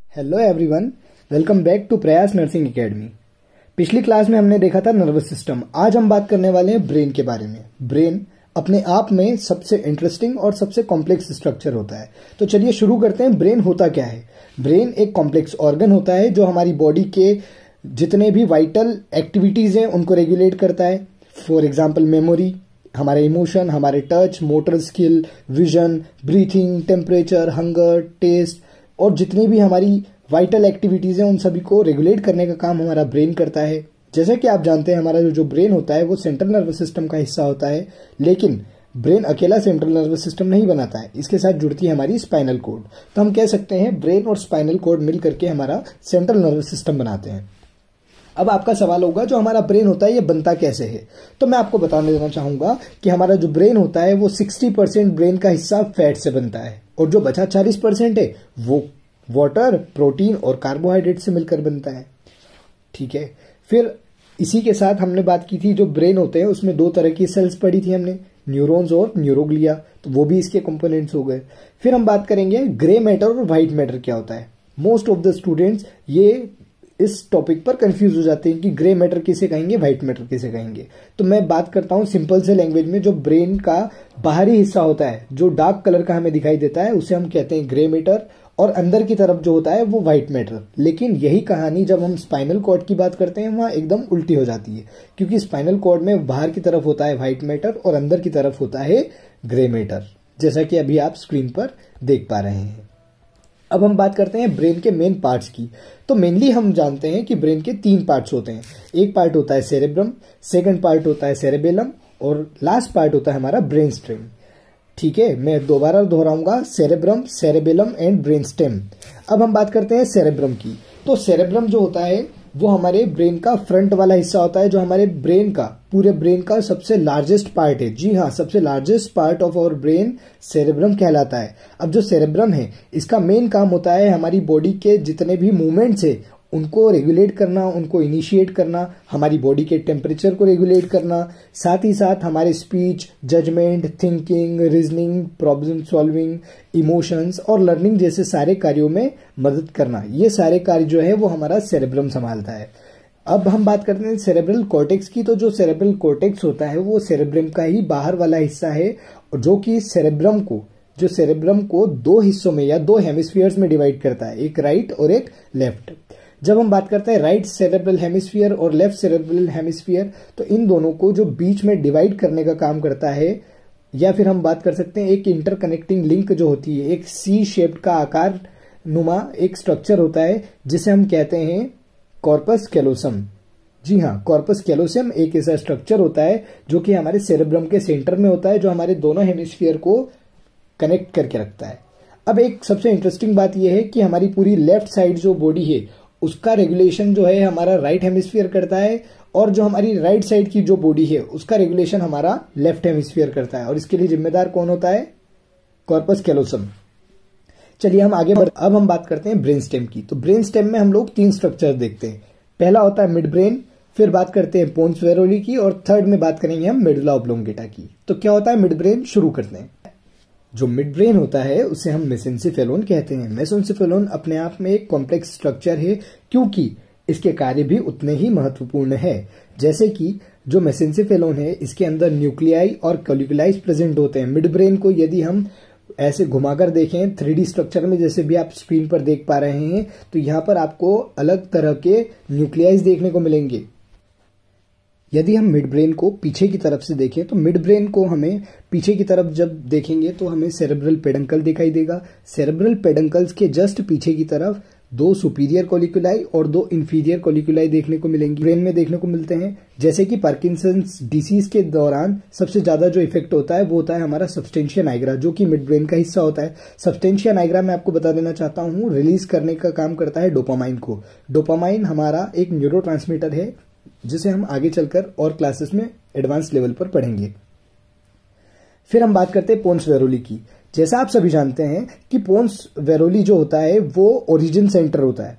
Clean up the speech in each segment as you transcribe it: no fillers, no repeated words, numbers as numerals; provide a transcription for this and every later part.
Hello everyone, welcome back to Prayas nursing academy. पिछली class में हमने देखा था नर्वस सिस्टम। आज हम बात करने वाले हैं ब्रेन के बारे में। ब्रेन अपने आप में सबसे इंटरेस्टिंग और सबसे कॉम्प्लेक्स स्ट्रक्चर होता है। तो चलिए शुरू करते हैं। ब्रेन होता क्या है? ब्रेन एक कॉम्प्लेक्स ऑर्गन होता है जो हमारी बॉडी के जितने भी वाइटल एक्टिविटीज हैं उनको रेगुलेट करता है। फॉर एग्जाम्पल मेमोरी, हमारे इमोशन, हमारे touch, motor skill, vision, breathing, temperature, hunger, taste और जितनी भी हमारी वाइटल एक्टिविटीज हैं उन सभी को रेगुलेट करने का काम हमारा ब्रेन करता है। जैसे कि आप जानते हैं हमारा जो ब्रेन होता है वो सेंट्रल नर्वस सिस्टम का हिस्सा होता है, लेकिन ब्रेन अकेला सेंट्रल नर्वस सिस्टम नहीं बनाता है, इसके साथ जुड़ती है हमारी स्पाइनल कॉर्ड। तो हम कह सकते हैं ब्रेन और स्पाइनल कॉर्ड मिल करके हमारा सेंट्रल नर्वस सिस्टम बनाते हैं। अब आपका सवाल होगा जो हमारा ब्रेन होता है ये बनता कैसे है? तो मैं आपको बताने देना चाहूंगा कि हमारा जो ब्रेन होता है वो 60% ब्रेन का हिस्सा फैट से बनता है और जो बचा 40% है वो वाटर, प्रोटीन और कार्बोहाइड्रेट से मिलकर बनता है। ठीक है, फिर इसी के साथ हमने बात की थी जो ब्रेन होते हैं उसमें दो तरह की सेल्स पढ़ी थी हमने, न्यूरॉन्स और न्यूरोग्लिया, तो वो भी इसके कंपोनेंट्स हो गए। फिर हम बात करेंगे ग्रे मैटर और व्हाइट मैटर क्या होता है। मोस्ट ऑफ द स्टूडेंट्स ये इस टॉपिक पर कंफ्यूज हो जाते हैं कि ग्रे मैटर किसे कहेंगे, व्हाइट मैटर किसे कहेंगे। तो मैं बात करता हूं सिंपल से लैंग्वेज में। जो ब्रेन का बाहरी हिस्सा होता है जो डार्क कलर का हमें दिखाई देता है उसे हम कहते हैं ग्रे मैटर, और अंदर की तरफ जो होता है वो व्हाइट मैटर। लेकिन यही कहानी जब हम स्पाइनल कॉर्ड की बात करते हैं वहां एकदम उल्टी हो जाती है, क्योंकि स्पाइनल कॉर्ड में बाहर की तरफ होता है व्हाइट मैटर और अंदर की तरफ होता है ग्रे मैटर, जैसा कि अभी आप स्क्रीन पर देख पा रहे हैं। अब हम बात करते हैं ब्रेन के मेन पार्ट्स की। तो मेनली हम जानते हैं कि ब्रेन के 3 पार्ट्स होते हैं। एक पार्ट होता है सेरेब्रम, सेकंड पार्ट होता है सेरेबेलम और लास्ट पार्ट होता है हमारा ब्रेन स्टेम। ठीक है, मैं दोबारा दोहराऊंगा, cerebrum, cerebellum and brain stem. अब हम बात करते हैं सेरेब्रम की। तो सेरेब्रम जो होता है वो हमारे ब्रेन का फ्रंट वाला हिस्सा होता है जो हमारे ब्रेन का, पूरे ब्रेन का सबसे लार्जेस्ट पार्ट है। जी हाँ, सबसे largest part of our brain cerebrum कहलाता है। अब जो सेरेब्रम है इसका मेन काम होता है हमारी बॉडी के जितने भी मूवमेंट्स है उनको रेगुलेट करना, उनको इनिशिएट करना, हमारी बॉडी के टेम्परेचर को रेगुलेट करना, साथ ही साथ हमारे speech, judgment, thinking, reasoning, problem solving, emotions और लर्निंग जैसे सारे कार्यों में मदद करना। ये सारे कार्य जो है वो हमारा सेरेब्रम संभालता है। अब हम बात करते हैं सेरेब्रल कॉर्टेक्स की। तो जो सेरेब्रल कॉर्टेक्स होता है वो सेरेब्रम का ही बाहर वाला हिस्सा है, जो कि सेरेब्रम को 2 हिस्सों में या 2 हेमिस्फीयर्स में डिवाइड करता है, एक राइट और एक लेफ्ट। जब हम बात करते हैं राइट सेरेब्रल हेमिस्फीयर और लेफ्ट सेरेब्रल हेमिस्फीयर, तो इन दोनों को जो बीच में डिवाइड करने का काम करता है, या फिर हम बात कर सकते हैं एक इंटरकनेक्टिंग लिंक जो होती है, एक सी शेप्ड का आकार नुमा एक स्ट्रक्चर होता है जिसे हम कहते हैं कॉर्पस कैलोसम। जी हाँ, कॉर्पस कैलोसम एक ऐसा स्ट्रक्चर होता है जो कि हमारे सेरेब्रम के सेंटर में होता है, जो हमारे दोनों हेमिस्फीयर को कनेक्ट करके रखता है। अब एक सबसे इंटरेस्टिंग बात यह है कि हमारी पूरी लेफ्ट साइड जो बॉडी है उसका रेगुलेशन जो है हमारा राइट हेमिस्फीयर करता है, और जो हमारी राइट साइड की जो बॉडी है उसका रेगुलेशन हमारा लेफ्ट हेमिस्फीयर करता है, और इसके लिए जिम्मेदार कौन होता है? Corpus callosum. चलिए हम आगे अब हम बात करते हैं ब्रेन स्टेम की। तो ब्रेन स्टेम में हम लोग 3 स्ट्रक्चर देखते हैं। पहला होता है मिड ब्रेन, फिर बात करते हैं पोन्स वेरोली की, और थर्ड में बात करेंगे हम मेडुला ऑब्लोंगेटा की। तो क्या होता है मिड ब्रेन? शुरू करते हैं। जो मिड ब्रेन होता है उसे हम मेसेंसिफेलोन कहते हैं। मेसेंसिफेलोन अपने आप में एक कॉम्प्लेक्स स्ट्रक्चर है, क्योंकि इसके कार्य भी उतने ही महत्वपूर्ण है। जैसे कि जो मेसेंसिफेलोन है इसके अंदर न्यूक्लियाई और कैल्कुलाइज प्रेजेंट होते हैं। मिड ब्रेन को यदि हम ऐसे घुमाकर देखें 3D स्ट्रक्चर में, जैसे भी आप स्क्रीन पर देख पा रहे हैं, तो यहाँ पर आपको अलग तरह के न्यूक्लियाइज देखने को मिलेंगे। यदि हम मिड ब्रेन को पीछे की तरफ से देखें तो मिड ब्रेन को हमें पीछे की तरफ जब देखेंगे तो हमें सेरेब्रल पेडंकल दिखाई देगा। सेरेब्रल पेडंकल्स के जस्ट पीछे की तरफ 2 सुपीरियर कॉलिक्यूलाई और 2 इंफीरियर कॉलिक्यूलाई देखने को मिलेंगे, ब्रेन में देखने को मिलते हैं। जैसे कि पार्किंसंस डिसीज के दौरान सबसे ज्यादा जो इफेक्ट होता है वो होता है हमारा सब्सटेंशिया नाइग्रा, जो कि मिड ब्रेन का हिस्सा होता है। सब्सटेंशिया नाइग्रा मैं आपको बता देना चाहता हूँ रिलीज करने का काम करता है डोपामाइन को। डोपामाइन हमारा एक न्यूरोट्रांसमीटर है जिसे हम आगे चलकर और क्लासेस में एडवांस लेवल पर पढ़ेंगे। फिर हम बात करते हैं पोन्स वेरोली की। जैसा आप सभी जानते हैं कि पोन्स वेरोली जो होता है वो ओरिजिन सेंटर होता है,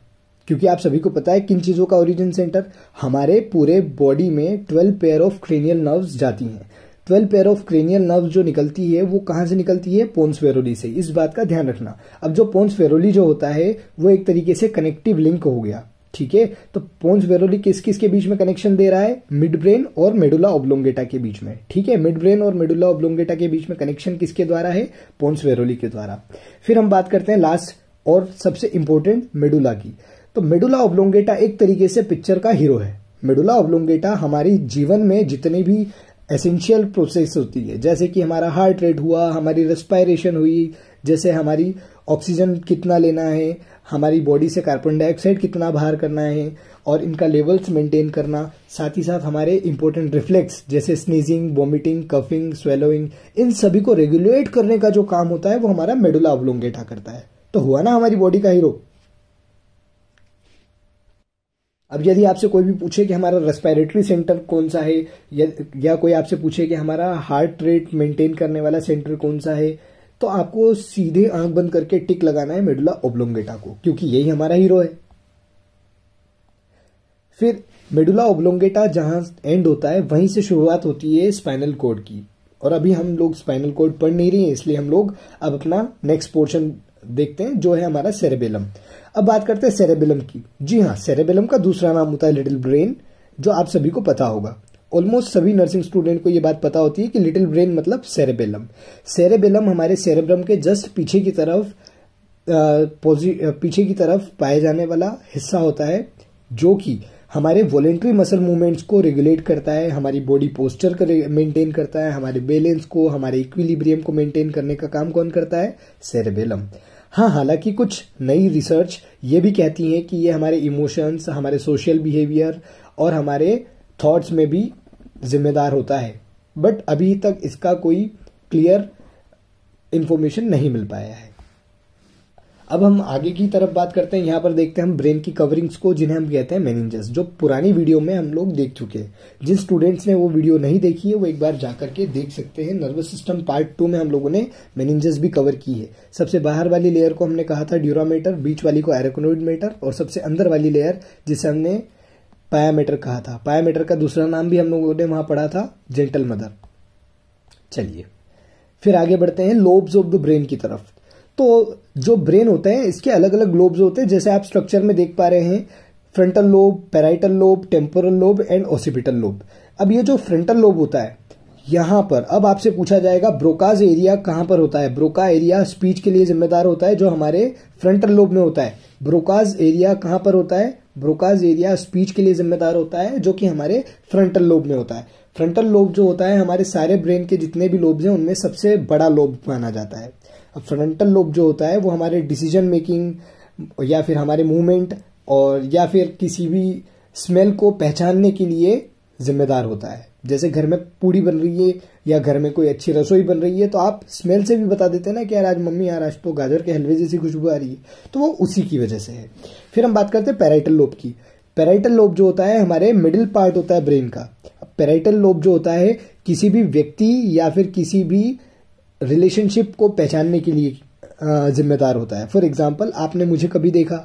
क्योंकि आप सभी को पता है किन चीजों का ओरिजिन सेंटर? हमारे पूरे बॉडी में 12 पेयर ऑफ क्रेनियल नर्व्स जाती हैं। 12 पेयर ऑफ क्रेनियल नर्व जो निकलती है वो कहाँ से निकलती है? पोन्स वेरोली से। इस बात का ध्यान रखना। अब जो पोन्स वेरोली जो होता है वो एक तरीके से कनेक्टिव लिंक हो गया, ठीक है। तो पोन्स वेरोली किस किस के बीच में कनेक्शन दे रहा है? मिड ब्रेन और मेडुला ऑब्लोंगेटा के बीच में, ठीक है। मिड ब्रेन और मेडुला ऑब्लोंगेटा के बीच में कनेक्शन किसके द्वारा है? पोन्स वेरोली के द्वारा। फिर हम बात करते हैं लास्ट और सबसे इंपॉर्टेंट मेडुला की। तो मेडुला ऑब्लोंगेटा एक तरीके से पिक्चर का हीरो है। मेडुला ऑब्लोंगेटा हमारी जीवन में जितनी भी एसेंशियल प्रोसेस होती है, जैसे कि हमारा हार्ट रेट हुआ, हमारी रेस्पायरेशन हुई, जैसे हमारी ऑक्सीजन कितना लेना है, हमारी बॉडी से कार्बन डाइऑक्साइड कितना बाहर करना है और इनका लेवल्स मेंटेन करना, साथ ही साथ हमारे इंपॉर्टेंट रिफ्लेक्स जैसे स्नीजिंग, वॉमिटिंग, कफिंग, स्वेलोइंग, इन सभी को रेगुलेट करने का जो काम होता है वो हमारा मेडुला ऑब्लोंगेटा करता है। तो हुआ ना हमारी बॉडी का हीरो। अब यदि आपसे कोई भी पूछे कि हमारा रेस्पिरेटरी सेंटर कौन सा है, या कोई आपसे पूछे कि हमारा हार्ट रेट मेंटेन करने वाला सेंटर कौन सा है, तो आपको सीधे आंख बंद करके टिक लगाना है मेडुला ऑब्लोंगेटा को, क्योंकि यही हमारा हीरो है। फिर मेडुला ऑब्लोंगेटा जहां एंड होता है वहीं से शुरुआत होती है स्पाइनल कॉर्ड की। और अभी हम लोग स्पाइनल कॉर्ड पढ़ नहीं रहे हैं, इसलिए हम लोग अब अपना नेक्स्ट पोर्शन देखते हैं जो है हमारा सेरेबेलम। अब बात करते हैं सेरेबेलम की। जी हाँ, सेरेबेलम का दूसरा नाम होता है लिटिल ब्रेन, जो आप सभी को पता होगा। ऑलमोस्ट सभी नर्सिंग स्टूडेंट को ये बात पता होती है कि लिटिल ब्रेन मतलब सेरेबेलम। सेरेबेलम हमारे सेरेब्रम के जस्ट पीछे की तरफ पाए जाने वाला हिस्सा होता है, जो कि हमारे वॉलेंट्री मसल मूवमेंट्स को रेगुलेट करता है, हमारी बॉडी पोस्चर को मेंटेन करता है, हमारे बैलेंस को, हमारे इक्विलिब्रियम को मेंटेन करने का काम कौन करता है? सेरेबेलम। हाँ, हालांकि कुछ नई रिसर्च ये भी कहती है कि ये हमारे इमोशंस, हमारे सोशल बिहेवियर और हमारे थॉट्स में भी जिम्मेदार होता है, बट अभी तक इसका कोई क्लियर इंफॉर्मेशन नहीं मिल पाया है। अब हम आगे की तरफ बात करते हैं। यहाँ पर देखते हैं हम ब्रेन की कवरिंग्स को, जिन्हें हम कहते हैं मेनिंजेस, जो पुरानी वीडियो में हम लोग देख चुके हैं। जिन स्टूडेंट्स ने वो वीडियो नहीं देखी है वो एक बार जाकर के देख सकते हैं। नर्वस सिस्टम पार्ट 2 में हम लोगों ने मेनिंजेस भी कवर की है। सबसे बाहर वाली लेयर को हमने कहा था ड्यूरामेटर, बीच वाली को एरेक्नोइड मेटर, और सबसे अंदर वाली लेयर जिसे हमने पायामेटर कहा था। पायामेटर का दूसरा नाम भी हम लोगों ने वहां पढ़ा था, जेंटल मदर। चलिए फिर आगे बढ़ते हैं लोब्स ऑफ द ब्रेन की तरफ। तो जो ब्रेन होते हैं इसके अलग अलग लोब्स होते हैं, जैसे आप स्ट्रक्चर में देख पा रहे हैं, frontal lobe, parietal lobe, temporal lobe and occipital lobe. अब ये जो फ्रंटल लोब होता है, यहां पर अब आपसे पूछा जाएगा ब्रोकाज एरिया कहां पर होता है। ब्रोका एरिया स्पीच के लिए जिम्मेदार होता है, जो हमारे फ्रंटल लोब में होता है। ब्रोकाज एरिया कहां पर होता है? ब्रोकाज एरिया स्पीच के लिए जिम्मेदार होता है, जो कि हमारे फ्रंटल लोब में होता है। फ्रंटल लोब जो होता है हमारे सारे ब्रेन के जितने भी लोब्स हैं उनमें सबसे बड़ा लोब माना जाता है। अब फ्रंटल लोब जो होता है वो हमारे डिसीजन मेकिंग या फिर हमारे मूवमेंट और या फिर किसी भी स्मेल को पहचानने के लिए जिम्मेदार होता है। जैसे घर में पूड़ी बन रही है या घर में कोई अच्छी रसोई बन रही है तो आप स्मेल से भी बता देते हैं ना कि यार आज मम्मी, यार आज तो गाजर के हलवे जैसी खुशबू आ रही है, तो वो उसी की वजह से है। फिर हम बात करते हैं पैराइटल लोब की। पैराइटल लोब जो होता है हमारे मिडिल पार्ट होता है ब्रेन का। पैराइटल लोब जो होता है किसी भी व्यक्ति या फिर किसी भी रिलेशनशिप को पहचानने के लिए जिम्मेदार होता है। फॉर एग्जाम्पल, आपने मुझे कभी देखा,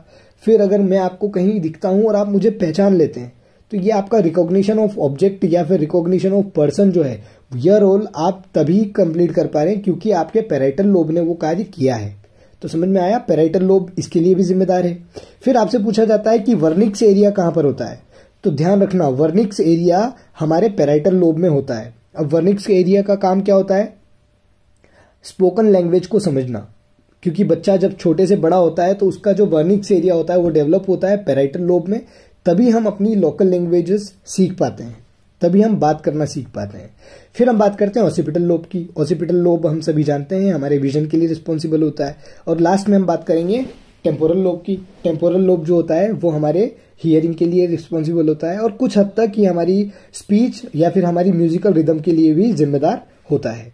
फिर अगर मैं आपको कहीं दिखता हूं और आप मुझे पहचान लेते हैं, तो ये आपका रिकॉग्निशन ऑफ ऑब्जेक्ट या फिर रिकॉग्निशन ऑफ पर्सन जो है, यह रोल आप तभी कंप्लीट कर पा रहे हैं क्योंकि आपके पैराइटल लोब ने वो कार्य किया है। तो समझ में आया, पैराइटल लोब इसके लिए भी जिम्मेदार है। फिर आपसे पूछा जाता है कि वर्निक्स एरिया कहां पर होता है, तो ध्यान रखना वर्निक्स एरिया हमारे पैराइटल लोब में होता है। अब वर्निक्स एरिया का काम क्या होता है? स्पोकन लैंग्वेज को समझना, क्योंकि बच्चा जब छोटे से बड़ा होता है तो उसका जो वर्निक्स एरिया होता है वो डेवलप होता है पैराइटल लोब में, तभी हम अपनी लोकल लैंग्वेजेस सीख पाते हैं, तभी हम बात करना सीख पाते हैं। फिर हम बात करते हैं ऑसिपिटल लोब की। ऑसिपिटल लोब हम सभी जानते हैं हमारे विजन के लिए रिस्पॉन्सिबल होता है। और लास्ट में हम बात करेंगे टेम्पोरल लोब की। टेम्पोरल लोब जो होता है वो हमारे हियरिंग के लिए रिस्पॉन्सिबल होता है और कुछ हद तक ही हमारी स्पीच या फिर हमारी म्यूजिकल रिदम के लिए भी जिम्मेदार होता है।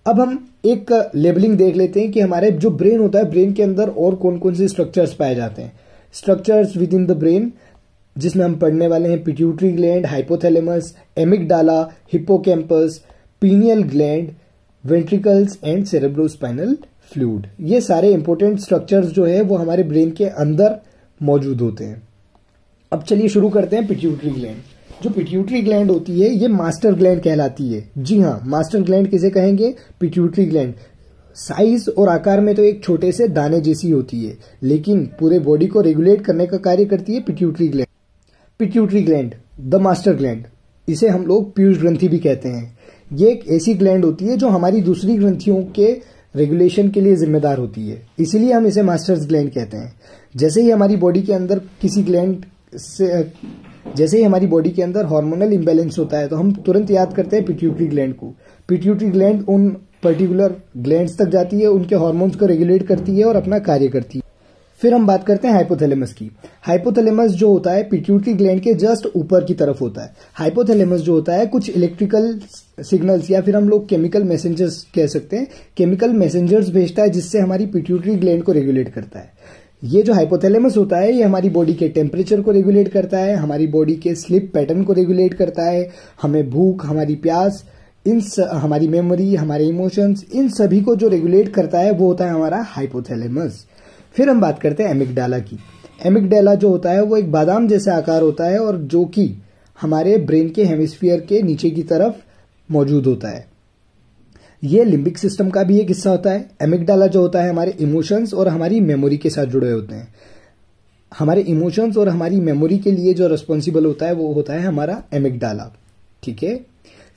अब हम एक लेबलिंग देख लेते हैं कि हमारे जो ब्रेन होता है, ब्रेन के अंदर और कौन कौन से स्ट्रक्चर्स पाए जाते हैं। Structures with in the brain, जिसमें हम पढ़ने वाले हैं pituitary gland, hypothalamus, amygdala, hippocampus, pineal gland, ventricles and cerebrospinal fluid. ये सारे इंपॉर्टेंट स्ट्रक्चर्स जो है वो हमारे ब्रेन के अंदर मौजूद होते हैं। अब चलिए शुरू करते हैं पिट्यूटरी ग्लैंड। जो पिट्यूटरी ग्लैंड होती है ये मास्टर ग्लैंड कहलाती है। जी हाँ, मास्टर ग्लैंड किसे कहेंगे? Pituitary gland. साइज और आकार में तो एक छोटे से दाने जैसी होती है, लेकिन पूरे बॉडी को रेगुलेट करने का कार्य करती है pituitary gland. Pituitary gland, the master gland, इसे हम लोग पीयूष ग्रंथि भी कहते हैं। ये एक ऐसी ग्लैंड होती है जो हमारी दूसरी ग्रंथियों के रेगुलेशन के लिए जिम्मेदार होती है, इसीलिए हम इसे मास्टर्स ग्लैंड कहते हैं। जैसे ही हमारी बॉडी के अंदर हार्मोनल इम्बैलेंस होता है तो हम तुरंत याद करते हैं पिट्यूटरी ग्लैंड को। पिट्यूटरी ग्लैंड उन पर्टिकुलर ग्लैंड्स तक जाती है, उनके हार्मोन्स को रेगुलेट करती है और अपना कार्य करती है। फिर हम बात करते हैं हाइपोथैलेमस की। हाइपोथैलेमस जो होता है पिट्यूटरी ग्लैंड के जस्ट ऊपर की तरफ होता है। हाइपोथैलेमस जो होता है कुछ इलेक्ट्रिकल सिग्नल्स या फिर हम लोग केमिकल मैसेंजर्स कह सकते हैं, केमिकल मैसेंजर्स भेजता है जिससे हमारी पिट्यूटरी ग्लैंड को रेगुलेट करता है। ये जो हाइपोथैलेमस होता है ये हमारी बॉडी के टेम्परेचर को रेगुलेट करता है, हमारी बॉडी के स्लीप पैटर्न को रेगुलेट करता है, हमें भूख, हमारी प्यास, हमारी मेमोरी, हमारे इमोशंस, इन सभी को जो रेगुलेट करता है वो होता है हमारा हाइपोथैलेमस। फिर हम बात करते हैं एमिगडाला की। एमिगडाला जो होता है वो एक बादाम जैसा आकार होता है और जो कि हमारे ब्रेन के हेमिस्फीयर के नीचे की तरफ मौजूद होता है। ये लिम्बिक सिस्टम का भी एक हिस्सा होता है। एमिगडाला जो होता है हमारे इमोशंस और हमारी मेमोरी के साथ जुड़े होते हैं। हमारे इमोशंस और हमारी मेमोरी के लिए जो रिस्पॉन्सिबल होता है वो होता है हमारा एमिगडाला। ठीक है।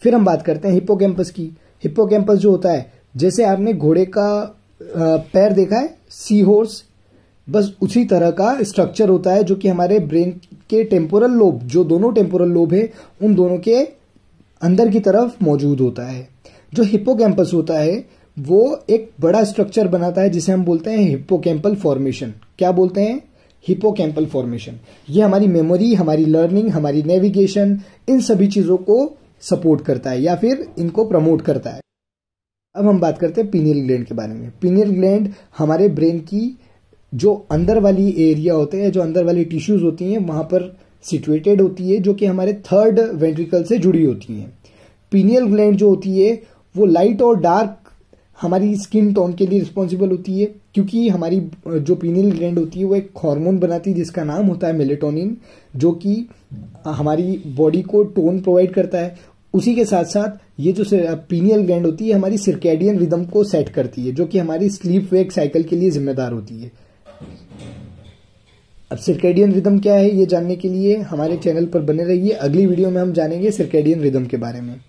फिर हम बात करते हैं हिप्पोकैम्पस की। हिप्पोकैम्पस जो होता है, जैसे आपने घोड़े का पैर देखा है, सी हॉर्स, बस उसी तरह का स्ट्रक्चर होता है जो कि हमारे ब्रेन के टेम्पोरल लोब, जो दोनों टेम्पोरल लोब है उन दोनों के अंदर की तरफ मौजूद होता है। जो हिप्पोकैम्पस होता है वो एक बड़ा स्ट्रक्चर बनाता है जिसे हम बोलते हैं हिप्पोकैम्पल फॉर्मेशन। क्या बोलते हैं? Hippocampal formation. ये हमारी मेमोरी, हमारी लर्निंग, हमारी नेविगेशन, इन सभी चीजों को सपोर्ट करता है या फिर इनको प्रमोट करता है। अब हम बात करते हैं पीनियल ग्लैंड के बारे में। पीनियल ग्लैंड हमारे ब्रेन की जो अंदर वाली एरिया होते हैं, जो अंदर वाली टिश्यूज होती हैं, वहां पर सिचुएटेड होती है, जो कि हमारे थर्ड वेंट्रिकल से जुड़ी होती हैं। पीनियल ग्लैंड जो होती है वो लाइट और डार्क हमारी स्किन टोन के लिए रिस्पॉन्सिबल होती है, क्योंकि हमारी जो पीनियल ग्लैंड होती है वो एक हार्मोन बनाती है जिसका नाम होता है मेलेटोनिन, जो कि हमारी बॉडी को टोन प्रोवाइड करता है। उसी के साथ साथ ये जो पीनियल ग्लैंड होती है हमारी सर्कैडियन रिदम को सेट करती है, जो कि हमारी स्लीप वेक साइकिल के लिए जिम्मेदार होती है। अब सर्कैडियन रिदम क्या है ये जानने के लिए हमारे चैनल पर बने रहिए। अगली वीडियो में हम जानेंगे सर्कैडियन रिदम के बारे में।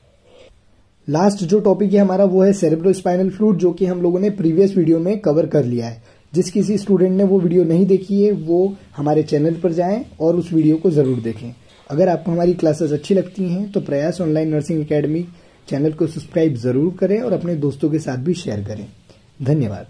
लास्ट जो टॉपिक है हमारा वो है सेरेब्रोस्पाइनल फ्लूइड, जो कि हम लोगों ने प्रीवियस वीडियो में कवर कर लिया है। जिस किसी स्टूडेंट ने वो वीडियो नहीं देखी है वो हमारे चैनल पर जाएं और उस वीडियो को जरूर देखें। अगर आपको हमारी क्लासेस अच्छी लगती हैं तो प्रयास ऑनलाइन नर्सिंग एकेडमी चैनल को सब्सक्राइब जरूर करें और अपने दोस्तों के साथ भी शेयर करें। धन्यवाद।